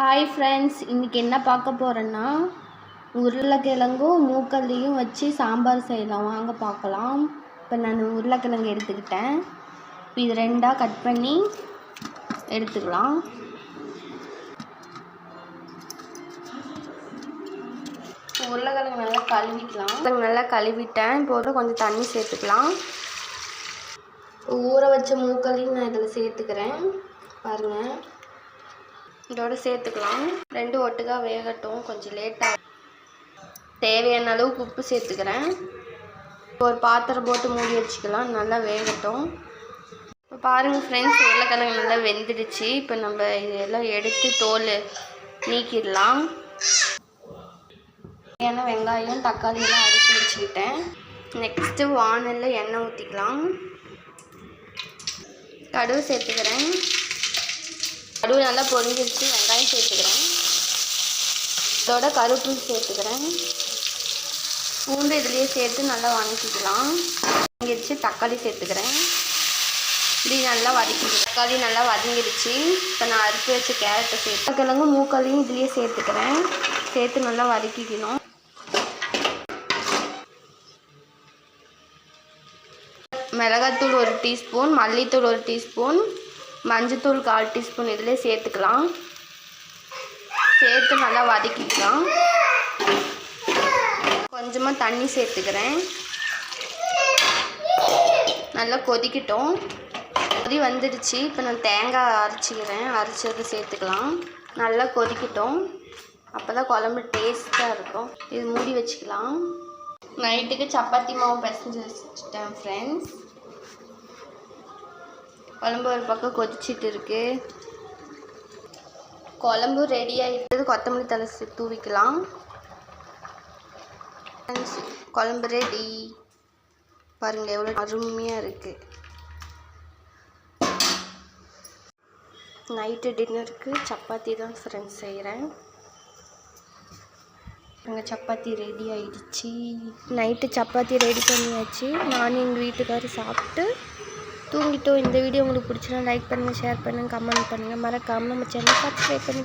Hi friends, இன்றைக்கி என்ன பார்க்க போகிறேன்னா உருளைக்கிழங்கும் மூக்கல்லையும் வச்சு சாம்பார் செய்யலாம். வாங்க பார்க்கலாம். இப்போ நான் உருளைக்கிழங்கு எடுத்துக்கிட்டேன். இப்போ இது ரெண்டாக கட் பண்ணி எடுத்துக்கலாம். உருளைக்கிழங்கு நல்லா கழுவிக்கலாம். நல்லா கழுவிட்டேன். இப்போ கொஞ்சம் தண்ணி சேர்த்துக்கலாம். ஊற வச்ச மூக்கல்லையும் நான் இதில் சேர்த்துக்கிறேன். பாருங்கள், இதோட சேர்த்துக்கலாம். ரெண்டு ஒட்டுக்கா வேகட்டும், கொஞ்சம் லேட்டாக. தேவையான அளவுக்கு உப்பு சேர்த்துக்கிறேன். ஒரு பாத்திரம் போட்டு மூடி வச்சுக்கலாம், நல்லா வேகட்டும். இப்போ பாருங்கள் ஃப்ரெண்ட்ஸ், உருளைக்கிழங்கு நல்லா வெந்துடுச்சு. இப்போ நம்ம இதெல்லாம் எடுத்து தோல் நீக்கிடலாம். ஏன்னா வெங்காயம் தக்காளி எல்லாம் அரைச்சி வச்சுக்கிட்டேன். நெக்ஸ்ட்டு வானலில் எண்ணெய் ஊற்றிக்கலாம். கடுகு சேர்த்துக்கிறேன். கடுகு நல்லா பொரிஞ்சிருச்சு. வெங்காயம் சேர்த்துக்கிறேன். இதோட கருவேப்பிலை சேர்த்துக்கிறேன். பூண்டு இதுலேயே சேர்த்து நல்லா வதக்கிக்கலாம். வதங்கிடுச்சு. தக்காளி சேர்த்துக்கிறேன். இப்படி நல்லா வதக்கிக்கலாம். தக்காளி நல்லா வதங்கிடுச்சு. இப்போ நான் அறுத்து வச்ச கேரட்டை சேர்த்து கிழங்கு மூக்கல்லையும் இதுலேயே சேர்த்துக்கிறேன். சேர்த்து நல்லா வதக்கிக்கணும். மிளகாத்தூள் 1 டீஸ்பூன், மல்லித்தூள் 1 டீஸ்பூன், மஞ்சத்தூள் 1/4 டீஸ்பூன் இதிலே சேர்த்துக்கலாம். சேர்த்து நல்லா வதக்கிக்கலாம். கொஞ்சமாக தண்ணி சேர்த்துக்கிறேன். நல்லா கொதிக்கட்டும். கொதி வந்துடுச்சு. இப்போ நான் தேங்காய் அரைச்சிக்கிறேன். அரைச்சது சேர்த்துக்கலாம். நல்லா கொதிக்கட்டும். அப்போ தான் குழம்பு டேஸ்ட்டாக இருக்கும். இது மூடி வச்சுக்கலாம். நைட்டுக்கு சப்பாத்தி மாவு பிசைஞ்சு வச்சுட்டேன் ஃப்ரெண்ட்ஸ். குழம்பு ஒரு பக்கம் கொதிச்சிட்டு இருக்கு. குழம்பு ரெடி ஆகிட்டு. கொத்தமல்லி தழை தூவிக்கலாம். குழம்பு ரெடி. பாருங்கள் எவ்வளோ அருமையாக இருக்குது. நைட்டு டின்னருக்கு சப்பாத்தி தான் ஃப்ரெண்ட்ஸ் செய்கிறேன். எங்கள் சப்பாத்தி ரெடி ஆகிடுச்சு. நைட்டு சப்பாத்தி ரெடி பண்ணியாச்சு. நானும் எங்கள் வீட்டுக்காரர் சாப்பிட்டு தூங்கிட்டோம். இந்த வீடியோ உங்களுக்கு பிடிச்சினா லைக் பண்ணுங்கள், ஷேர் பண்ணுங்கள், கமெண்ட் பண்ணுங்கள். மறக்காமல் நம்ம சேனல் சப்ஸ்கிரைப் பண்ணி